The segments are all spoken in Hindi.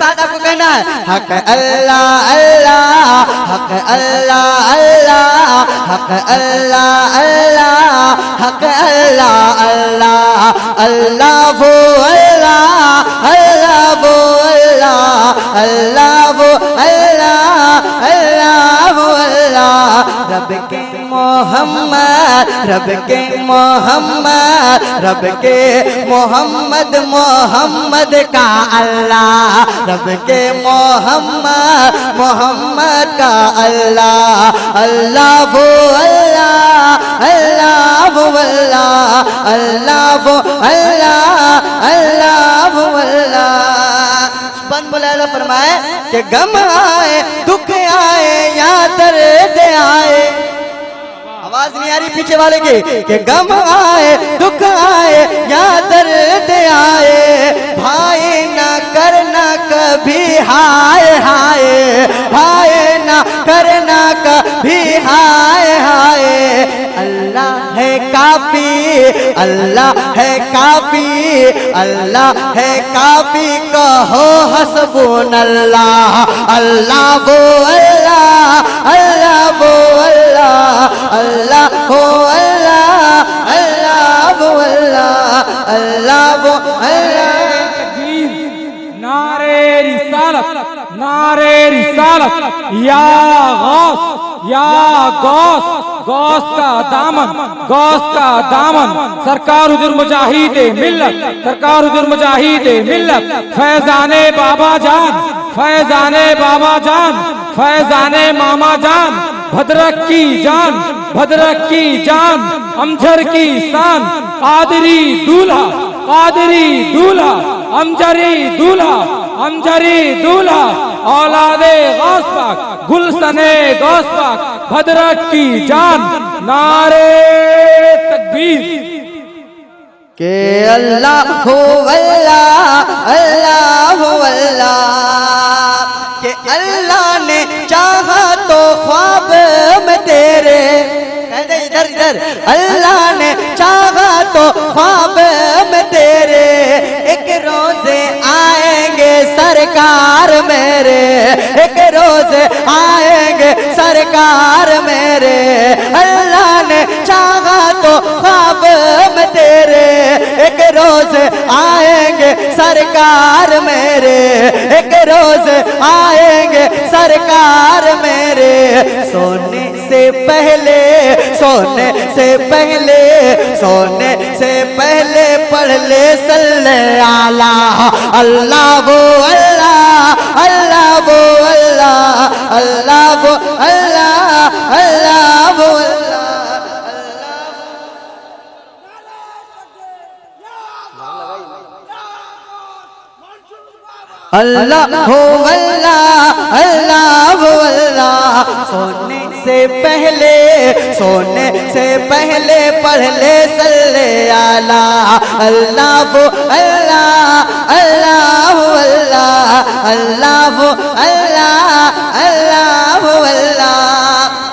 सादा को कहना है हक अल्लाह अल्लाह, हक अल्लाह अल्लाह, हक अल्लाह अल्लाह, हक अल्लाह अल्लाह, अल्लाह वो अल्लाह, अल्लाह वो अल्लाह, अल्लाह वो अल्लाह, अल्लाह वो अल्लाह। रब के मोहम्मद, रब के मोहम्मद, रब के मोहम्मद, मोहम्मद का अल्लाह, रब के मोहम्मद, मोहम्मद का अल्लाह, अल्लाह वो अल्लाह, अल्लाह वो अल्लाह, अल्लाह वो अल्लाह, अल्लाह वो अल्लाह। बन बुलाला फरमाए कि गम आए दुख आए या दर्द आए, आवाज नहीं आ रही पीछे वाले की, कि गम आए दुख आए या दर्द आए, भाई ना करना कभी हाय हाय, भाई ना करना कभी हाय हाय। अल्लाह है काफी, अल्लाह है काफी, अल्लाह है काफी, कहो हस्बुनल्लाह, अल्लाह वो अल्लाह, अल्लाह वो अल्लाह, अल्लाह वो अल्लाह, अल्लाह वो अल्लाह, अल्लाह वो अल्लाह। नारे रिसालत, नारे रिसालत, या गौस, या गौस, गौस का दामन, गौस का दामन, सरकार उजुर मुजाहिदे मिल्लत, सरकार उजुर मुजाहिदे मिल्लत, फैजाने बाबा जान, फैजाने बाबा जान, फैजाने मामा जान, भद्रक की जान, भद्रक की जान, अमझर की शान, कादरी दूल्हा, कादरी दूल्हा, अमजरी दूल्हा, अमजरी दूल्हा, औलादे गौस पाक, गुलशने गौस पाक, भद्रक की जान। नारे तकबीर। के अल्लाह हो अल्लाह, अल्लाह हो अल्लाह, के अल्लाह ने चाहा तो ख्वाब में तेरे, इधर इधर, अल्लाह ने चाहा तो ख्वाब में तेरे, एक रोजे आएंगे सरकार मेरे, एक रोजे आएंगे सरकार मेरे, अल्लाह ने चाहा तो ख्वाब में तेरे, एक रोज आएंगे सरकार मेरे, एक रोज आएंगे सरकार मेरे। सोने से पहले, सोने से पहले, सोने से पहले पढ़ ले सल्ले आला, अल्लाह वो अल्लाह, अल्लाह वो अल्लाह, अल्लाह वो अल्लाह, अल्लाह वो अल्लाह। अल्लाह हो अल्लाह, अल्लाह हो अल्लाह। सोने से पहले, सोने से पहले पढ़ ले सल्ले आला, अल्लाह हो अल्लाह, अल्लाह हो अल्लाह, अल्लाह हो अल्लाह, अल्लाह हो अल्लाह।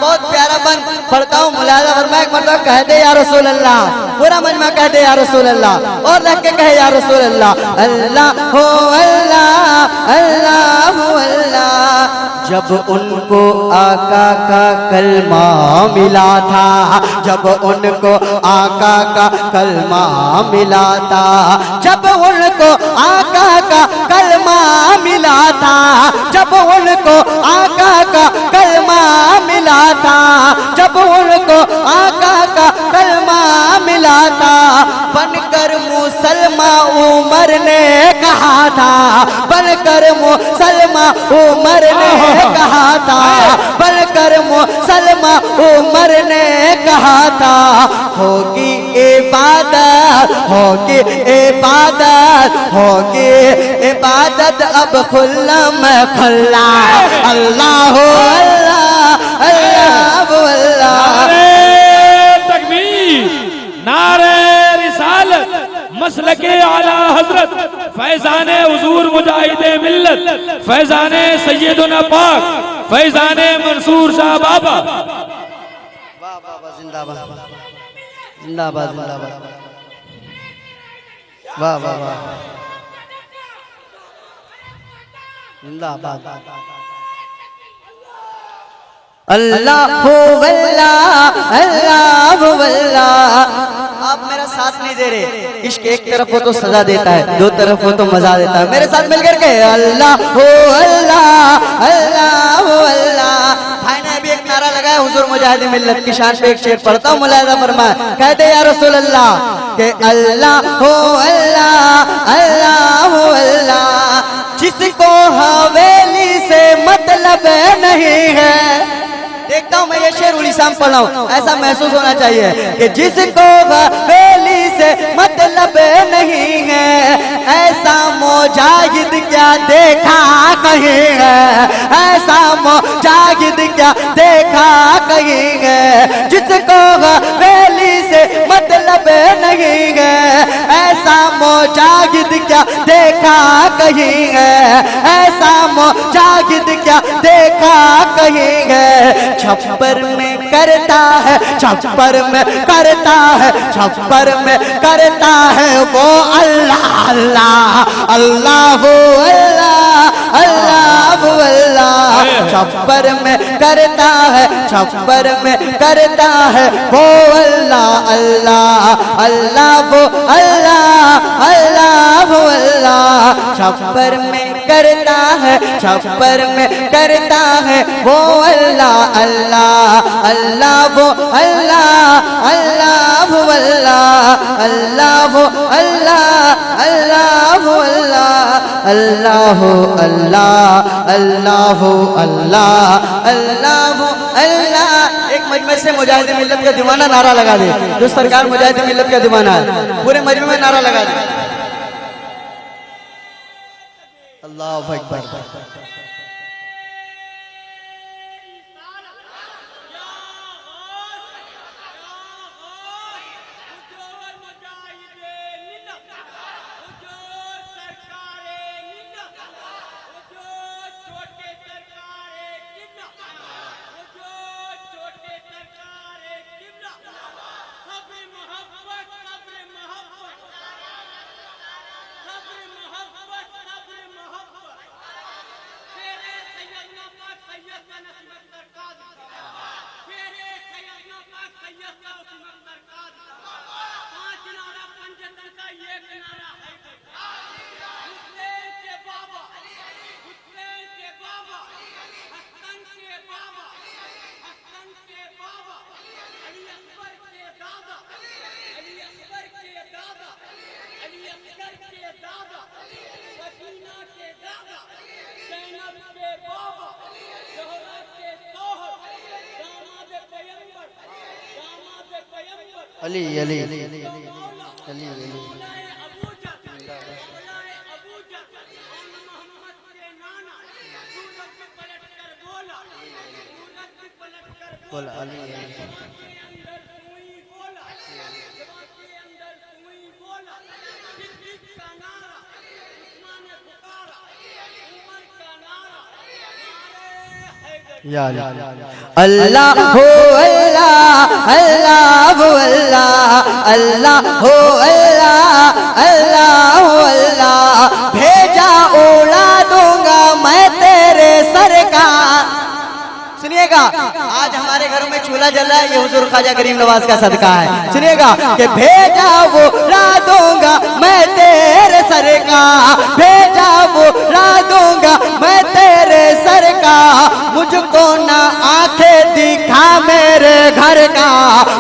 बहुत प्यारा बन पढ़ता हूँ, मुलाजा फरमाया एक मरतबा कह दे या रसूल अल्लाह, पूरा मजमा कह दे या रसूल अल्लाह, और रख के कहे या रसूल अल्लाह, अल्लाह हो अल्लाह, अल्लाह हो अल्लाह। जब उनको आका का कलमा मिला था, जब उनको आका का कलमा मिला था, जब उनको आका का कलमा मिला था, जब उनको आका का कलमा मिला था, जब उनको आका का कलमा मिला था, बनकर मुसलमा उमर ने कहा था, बनकर मुसलमा उमर ने कहा था, बनकर मुसलमा उमर ने कहा था, होगी इबादत, होगी इबादत, होगी इबादत अब खुल्ला में खुल्ला, अल्लाह हो अल्लाह, अल्लाह हो अल्लाह। नारे तकबीर, नारे रिसालत, मसलके आला हजरत, फैजाने हुजूर मुजाहिदे मिल्लत, फैजाने सैयदुना पाक, फैजाने मंसूर शाह बाबा। वाह वाह वाह, जिंदाबाद जिंदाबाद जिंदाबाद, वाह वाह वाह। जिंदाबाद। अल्लाह वल्लाह अल्लाह वल्लाह। आप मेरा साथ नहीं दे रहे। इश्क एक तरफ हो तो सजा देता है, दो तरफ हो तो मजा देता है। मेरे साथ मिलकर के अल्लाह अल्लाह अल्लाह अल्लाह। भाई ने अभी एक नारा लगाया हुजूर मुजाहिद मिल्लत की शान पे, एक शेर पढ़ता हूँ, मुलाहिजा फरमाए। कहते या रसूल अल्लाह के अल्लाह हो अल्लाह अल्लाह अल्लाह। जिसको हवेली से मतलब नहीं है, देखता हूँ मैं ये शेर उड़ीसा में पढ़ा हूँ, ऐसा महसूस होना चाहिए कि जिसको हवेली से मतलब नहीं है, ऐसा मुजाहिद क्या देखा कहीं है, ऐसा मुजाहिद क्या देखा कहीं है। जिसको हवेली से मतलब नहीं है, ऐसा मुजाहिद क्या देखा कहीं है, ऐसा मुजाहिद क्या देखा कहीं है। छप्पर में करता है, छप्पर में करता है, छप्पर में करता है वो अल्लाह अल्लाह अल्लाह अल्लाह अल्लाह अल्लाह। छप्पर में करता है, छप्पर में करता है वो अल्लाह अल्लाह अल्लाह वो अल्लाह अल्लाह अल्लाह। छप्पर में करता है, छप्पर में करता है वो अल्लाह अल्लाह अल्लाह वो अल्लाह अल्लाह वो अल्लाह अल्लाह वो अल्लाह अल्लाह वो अल्लाह अल्लाह अल्लाह अल्लाह अल्लाह अल्लाह वो अल्लाह। एक मजमे से मुजाहिद मिल्लत का दीवाना नारा लगा दे, जो सरकार मुजाहिद मिल्लत का दीवाना है, पूरे मजमे में नारा लगा दे अल्लाहु अकबर। अली अली अली अली अली अली। बोला अली अली। अल्लाह हो अल्लाह अल्लाह हो अल्लाह अल्लाह हो अल्लाह अल्लाह हो अल्लाह। भेजा उड़ा दूंगा मैं तेरे सर का। सुनिएगा, आज हमारे घरों में चूल्हा जल रहा है, ये हुजूर ख्वाजा गरीब नवाज का सदका है। सुनिएगा कि भेजा वो ला दूंगा मैं तेरे सर का, भेजा वो ला दूंगा मैं तेरे सर का। मुझको ना आंखें दिखा मेरे घर का,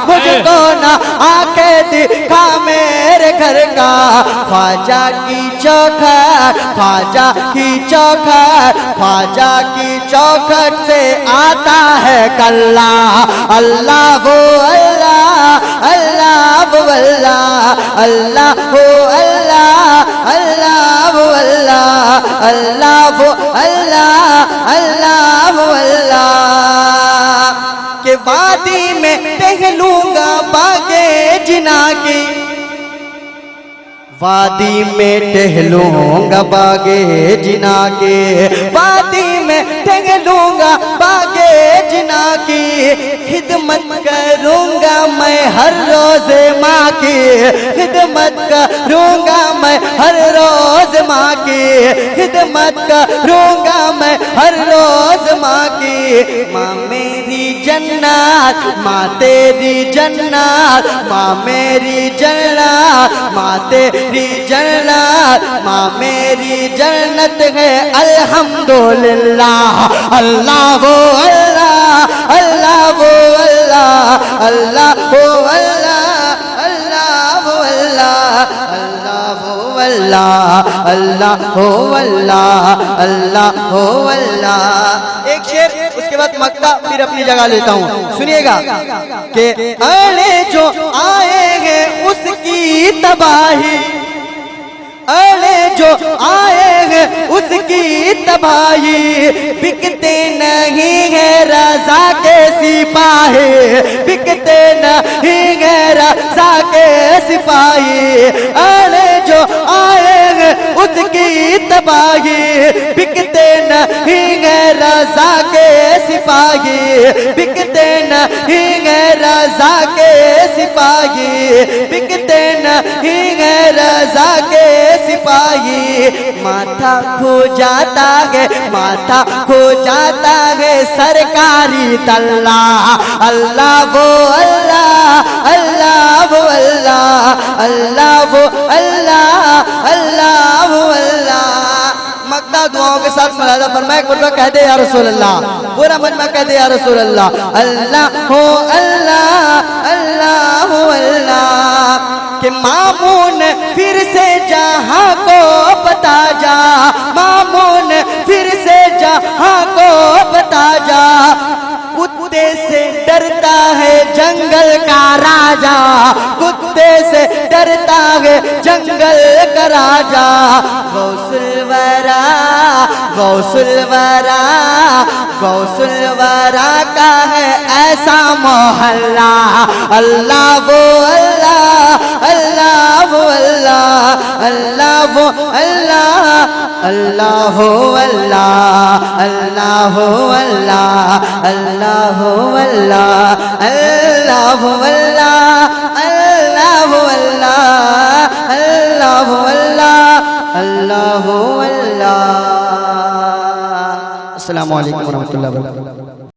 मुझको ना आंखें दिखा मेरे घर का। ख्वाजा की चौखट, ख्वाजा की चौखट, ख्वाजा की चौखट से आता है कल्ला। अल्लाह वो अल्लाह अल्लाह वो अल्लाह अल्लाह वो अल्लाह अल्लाह वो अल्लाह अल्लाह वो अल्लाह अल्लाह वो अल्लाह। के वादी में टहलूंगा बागे जिना की, वादी में टहलूंगा बागे जिना के, वादी में टहलूंगा बागे जिना की। खिदमत करूंगा मैं हर रोज माँ की, खिदमत करूंगा मैं हर रोज माँ की खिदमत करूंगा मैं हर रोज माँ की। माँ मेरी जन्नत, माँ तेरी जन्नत, माँ मेरी जन्नत, माँ तेरी जन्नत, माँ मेरी जन्नत है अल्हम्दुलिल्लाह। अल्लाह वो अल्लाह, अल्लाह वो अल्लाह, अल्लाह वो अल्लाह, अल्लाह वो अल्लाह, अल्लाह वो अल्लाह, अल्लाह हो अल्लाह, अल्लाह हो अल्लाह। एक शेर, उसके बाद मक्ता फिर अपनी जगह लेता हूँ, सुनिएगा कि अरे जो आएंगे उसकी तबाही, अरे जो आएंगे उसकी तबाही, बिकते नहीं है रज़ा के सिपाही, बिकते नहीं है रज़ा के सिपाही। अरे जो आएंगे उसकी तबाही, बिकते नहीं है रज़ा के सिपाही, बिकते नहीं है रज़ा के सिपाही, बिकते नहीं है रज़ा के सिपाही। माथा खो जाता है, माथा खो जाता है सरकारी तल्ला। अल्लाह वो अल्लाह, अल्लाह वो अल्लाह, अल्लाह वो अल्लाह, अल्लाह वो अल्लाह। मक्ता दुआओं के साथ मुलाज़ा फरमाए, एक बार कह दे या रसूल अल्लाह, पूरा मन में कह दे या रसूल अल्लाह। अल्लाह हो अल्लाह, अल्लाह हो अल्लाह। कि मामून फिर से जहां को बता जा, मामून फिर से जहां को बता जा। कुत्ते से डरता है जंगल का राजा, कुत्ते से डरता है जंगल का राजा। गौसुल वरा, गौसुल वरा, गौसुल वरा का है ऐसा मोहल्ला। अल्लाह वो अल्लाह, अल्लाह वो अल्लाह, अल्लाह वो अल्लाह, अल्लाह हो अल्लाह, अल्लाह हो अल्लाह, अल्लाह हो अल्लाह, अल्लाह हो अल्लाह, अल्लाह हो अल्लाह, अल्लाह हो अल्लाह, अल्लाह हो अल्लाह। अस्सलामु अलैकुम व रहमतुल्लाहि व बरकातुहू।